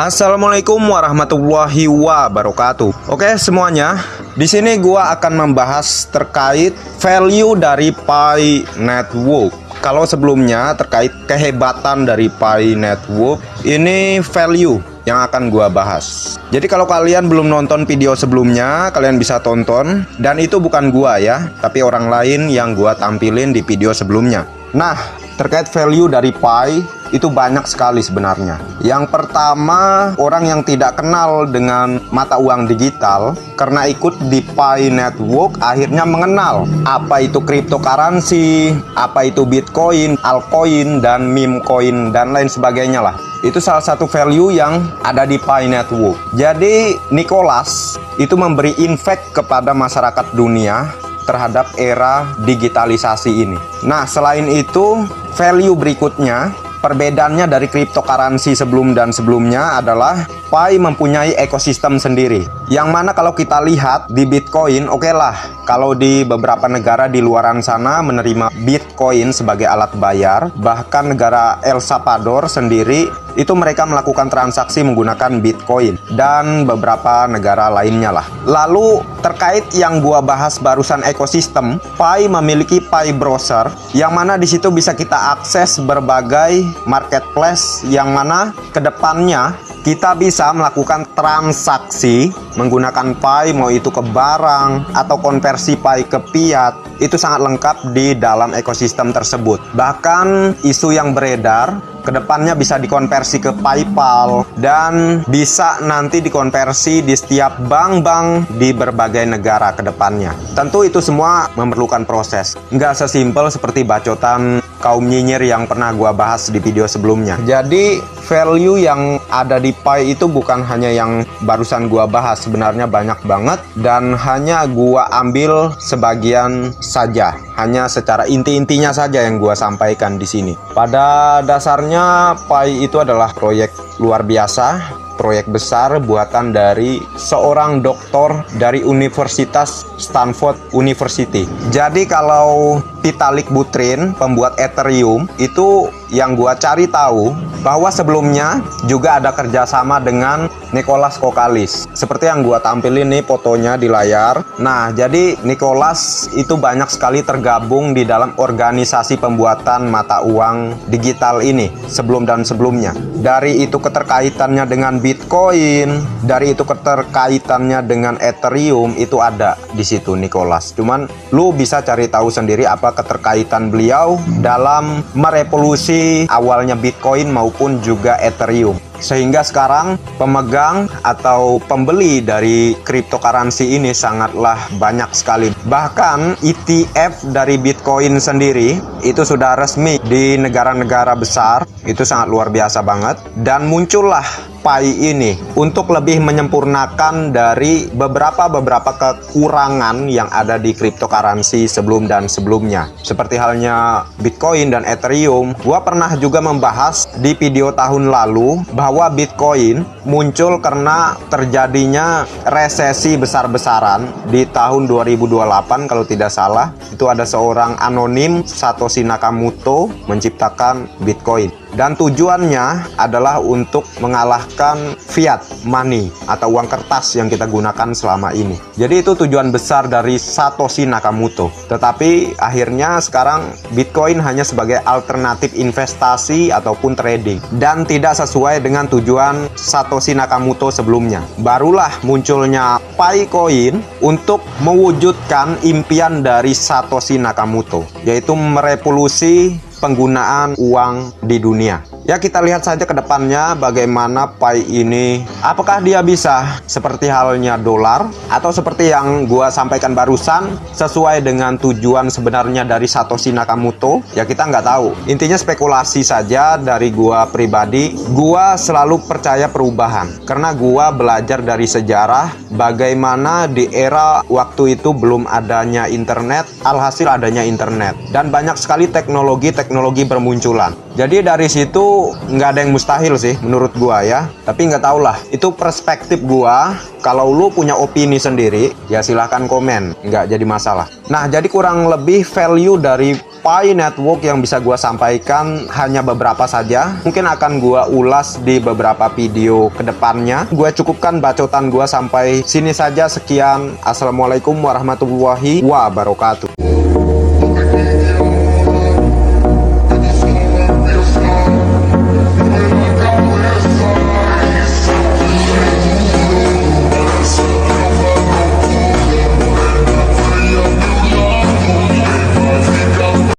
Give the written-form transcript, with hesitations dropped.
Assalamualaikum warahmatullahi wabarakatuh. Oke semuanya, di sini gua akan membahas terkait value dari Pi Network. Kalau sebelumnya terkait kehebatan dari Pi Network, ini value yang akan gua bahas. Jadi kalau kalian belum nonton video sebelumnya, kalian bisa tonton. Dan itu bukan gua ya, tapi orang lain yang gua tampilin di video sebelumnya. Nah, terkait value dari Pi itu banyak sekali sebenarnya. Yang pertama, orang yang tidak kenal dengan mata uang digital karena ikut di Pi Network akhirnya mengenal apa itu cryptocurrency, apa itu Bitcoin, altcoin, dan meme coin, dan lain sebagainya lah. Itu salah satu value yang ada di Pi Network. Jadi Nicholas itu memberi impact kepada masyarakat dunia terhadap era digitalisasi ini. Nah, selain itu, value berikutnya, perbedaannya dari cryptocurrency sebelum dan sebelumnya adalah Pi mempunyai ekosistem sendiri. Yang mana kalau kita lihat di Bitcoin, oke lah, kalau di beberapa negara di luaran sana menerima Bitcoin sebagai alat bayar, bahkan negara El Salvador sendiri itu mereka melakukan transaksi menggunakan Bitcoin dan beberapa negara lainnya lah. Lalu terkait yang gua bahas barusan ekosistem, Pi memiliki Pi Browser yang mana di situ bisa kita akses berbagai marketplace yang mana kedepannya kita bisa melakukan transaksi menggunakan Pi, mau itu ke barang atau konversi Pi ke fiat. Itu sangat lengkap di dalam ekosistem tersebut. Bahkan isu yang beredar kedepannya bisa dikonversi ke PayPal dan bisa nanti dikonversi di setiap bank-bank di berbagai negara kedepannya. Tentu itu semua memerlukan proses. Nggak sesimpel seperti bacotan kaum nyinyir yang pernah gua bahas di video sebelumnya. Jadi value yang ada di Pi itu bukan hanya yang barusan gua bahas, sebenarnya banyak banget dan hanya gua ambil sebagian saja, hanya secara inti-intinya saja yang gua sampaikan di sini. Pada dasarnya Pi itu adalah proyek luar biasa, proyek besar buatan dari seorang doktor dari Universitas Stanford University. Jadi kalau Vitalik Buterin, pembuat Ethereum, itu yang gua cari tahu bahwa sebelumnya juga ada kerjasama dengan Nicholas Kokalis. Seperti yang gua tampilin nih fotonya di layar. Nah, jadi Nicholas itu banyak sekali tergabung di dalam organisasi pembuatan mata uang digital ini sebelum dan sebelumnya. Dari itu keterkaitannya dengan Bitcoin, dari itu keterkaitannya dengan Ethereum, itu ada di situ Nicholas. Cuman lu bisa cari tahu sendiri apa keterkaitan beliau dalam merevolusi awalnya Bitcoin maupun juga Ethereum. Sehingga sekarang pemegang atau pembeli dari cryptocurrency ini sangatlah banyak sekali. Bahkan ETF dari Bitcoin sendiri itu sudah resmi di negara-negara besar. Itu sangat luar biasa banget. Dan muncullah Pi ini untuk lebih menyempurnakan dari beberapa kekurangan yang ada di cryptocurrency sebelum dan sebelumnya. Seperti halnya Bitcoin dan Ethereum, gua pernah juga membahas di video tahun lalu bahwa Bitcoin muncul karena terjadinya resesi besar-besaran di tahun 2028 kalau tidak salah. Itu ada seorang anonim, Satoshi Nakamoto, menciptakan Bitcoin. Dan tujuannya adalah untuk mengalahkan fiat money atau uang kertas yang kita gunakan selama ini. Jadi itu tujuan besar dari Satoshi Nakamoto. Tetapi akhirnya sekarang Bitcoin hanya sebagai alternatif investasi ataupun trading dan tidak sesuai dengan tujuan Satoshi Nakamoto sebelumnya. Barulah munculnya Pi Coin untuk mewujudkan impian dari Satoshi Nakamoto, yaitu merevolusi penggunaan uang di dunia. Ya, kita lihat saja ke depannya bagaimana Pi ini, apakah dia bisa seperti halnya dolar atau seperti yang gua sampaikan barusan sesuai dengan tujuan sebenarnya dari Satoshi Nakamoto. Ya, kita nggak tahu. Intinya spekulasi saja dari gua pribadi. Gua selalu percaya perubahan karena gua belajar dari sejarah bagaimana di era waktu itu belum adanya internet, alhasil adanya internet dan banyak sekali teknologi bermunculan. Jadi dari situ nggak ada yang mustahil sih menurut gua ya. Tapi nggak tau lah, itu perspektif gua. Kalau lu punya opini sendiri, ya silahkan komen, nggak jadi masalah. Nah, jadi kurang lebih value dari Pi Network yang bisa gua sampaikan hanya beberapa saja. Mungkin akan gua ulas di beberapa video kedepannya. Gua cukupkan bacotan gua sampai sini saja. Sekian, assalamualaikum warahmatullahi wabarakatuh.